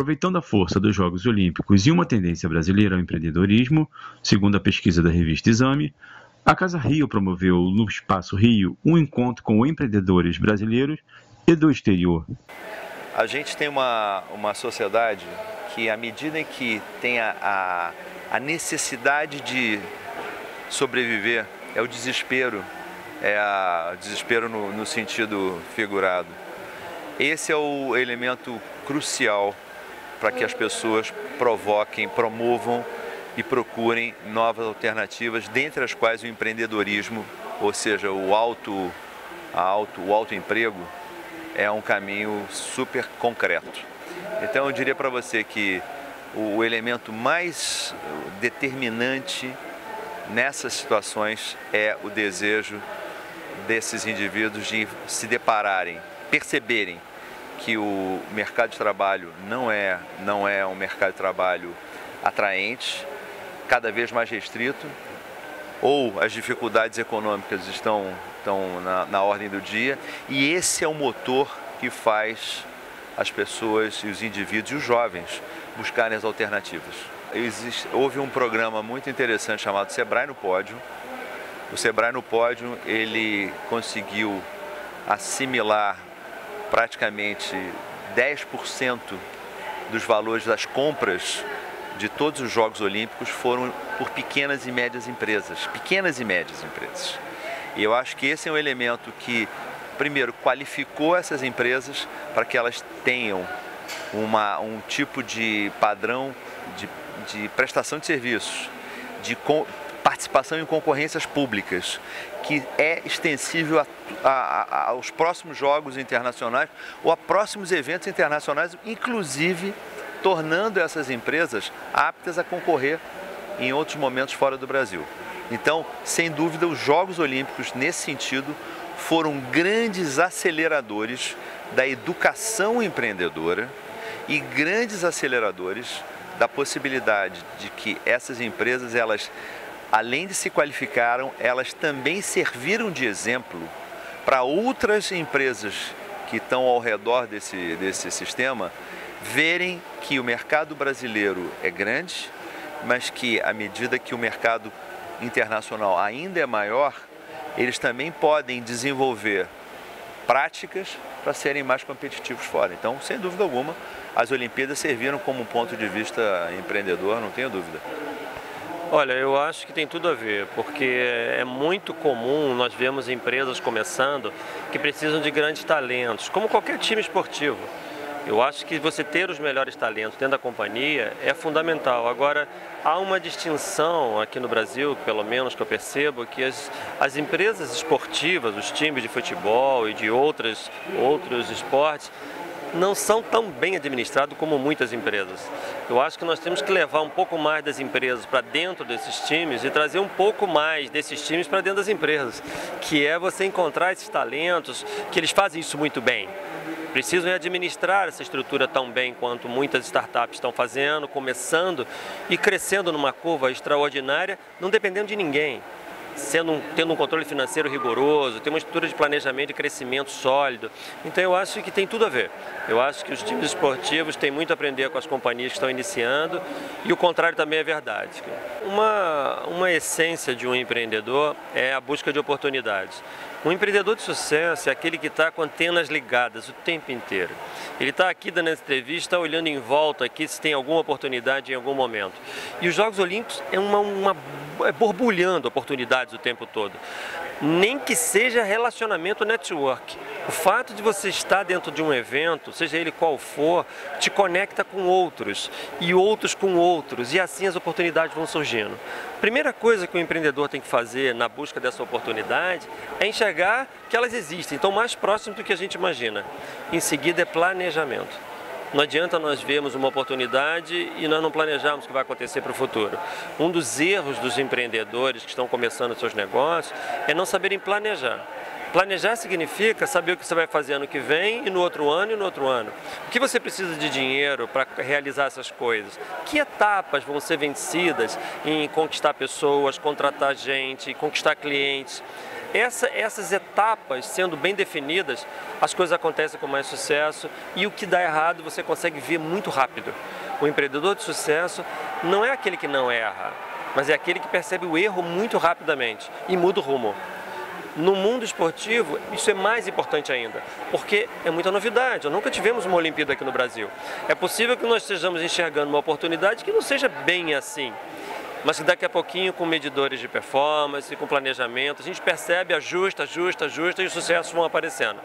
Aproveitando a força dos Jogos Olímpicos e uma tendência brasileira ao empreendedorismo, segundo a pesquisa da revista Exame, a Casa Rio promoveu no Espaço Rio um encontro com empreendedores brasileiros e do exterior. A gente tem uma sociedade que, à medida em que tem a necessidade de sobreviver, é o desespero, desespero no sentido figurado. Esse é o elemento crucial para que as pessoas promovam e procurem novas alternativas, dentre as quais o empreendedorismo, ou seja, o autoemprego, é um caminho super concreto. Então eu diria para você que o elemento mais determinante nessas situações é o desejo desses indivíduos de se depararem, perceberem que o mercado de trabalho não é um mercado de trabalho atraente, cada vez mais restrito, ou as dificuldades econômicas estão na ordem do dia, e esse é o motor que faz as pessoas e os indivíduos e os jovens buscarem as alternativas. Houve um programa muito interessante chamado Sebrae no Pódio. O Sebrae no Pódio, ele conseguiu assimilar praticamente 10% dos valores das compras de todos os Jogos Olímpicos foram por pequenas e médias empresas. E eu acho que esse é um elemento que, primeiro, qualificou essas empresas para que elas tenham um tipo de padrão de prestação de serviços, de participação em concorrências públicas, que é extensível aos próximos jogos internacionais ou a próximos eventos internacionais, inclusive tornando essas empresas aptas a concorrer em outros momentos fora do Brasil. Então, sem dúvida, os Jogos Olímpicos, nesse sentido, foram grandes aceleradores da educação empreendedora e grandes aceleradores da possibilidade de que essas empresas, elas, além de se qualificaram, elas também serviram de exemplo para outras empresas que estão ao redor desse sistema verem que o mercado brasileiro é grande, mas que, à medida que o mercado internacional ainda é maior, eles também podem desenvolver práticas para serem mais competitivos fora. Então, sem dúvida alguma, as Olimpíadas serviram como um ponto de vista empreendedor, não tenho dúvida. Olha, eu acho que tem tudo a ver, porque é muito comum nós vemos empresas começando que precisam de grandes talentos, como qualquer time esportivo. Eu acho que você ter os melhores talentos dentro da companhia é fundamental. Agora, há uma distinção aqui no Brasil, pelo menos que eu percebo, que as empresas esportivas, os times de futebol e de outros esportes, não são tão bem administrados como muitas empresas. Eu acho que nós temos que levar um pouco mais das empresas para dentro desses times e trazer um pouco mais desses times para dentro das empresas, que é você encontrar esses talentos, que eles fazem isso muito bem. Precisam administrar essa estrutura tão bem quanto muitas startups estão fazendo, começando e crescendo numa curva extraordinária, não dependendo de ninguém. Tendo um controle financeiro rigoroso, ter uma estrutura de planejamento e crescimento sólido. Então eu acho que tem tudo a ver. Eu acho que os times esportivos têm muito a aprender com as companhias que estão iniciando e o contrário também é verdade. Uma essência de um empreendedor é a busca de oportunidades. Um empreendedor de sucesso é aquele que está com antenas ligadas o tempo inteiro. Ele está aqui dando essa entrevista, olhando em volta aqui se tem alguma oportunidade em algum momento. E os Jogos Olímpicos é borbulhando oportunidades o tempo todo. Nem que seja relacionamento network. O fato de você estar dentro de um evento, seja ele qual for, te conecta com outros e outros com outros, e assim as oportunidades vão surgindo. A primeira coisa que o empreendedor tem que fazer na busca dessa oportunidade é enxergar que elas existem, estão mais próximas do que a gente imagina. Em seguida é planejamento. Não adianta nós vermos uma oportunidade e nós não planejarmos o que vai acontecer para o futuro. Um dos erros dos empreendedores que estão começando seus negócios é não saberem planejar. Planejar significa saber o que você vai fazer ano que vem e no outro ano e no outro ano. O que você precisa de dinheiro para realizar essas coisas? Que etapas vão ser vencidas em conquistar pessoas, contratar gente, conquistar clientes? Essas etapas sendo bem definidas, as coisas acontecem com mais sucesso e o que dá errado você consegue ver muito rápido. O empreendedor de sucesso não é aquele que não erra, mas é aquele que percebe o erro muito rapidamente e muda o rumo. No mundo esportivo, isso é mais importante ainda, porque é muita novidade. Nós nunca tivemos uma Olimpíada aqui no Brasil. É possível que nós estejamos enxergando uma oportunidade que não seja bem assim, mas que daqui a pouquinho, com medidores de performance, com planejamento, a gente percebe, ajusta e os sucessos vão aparecendo.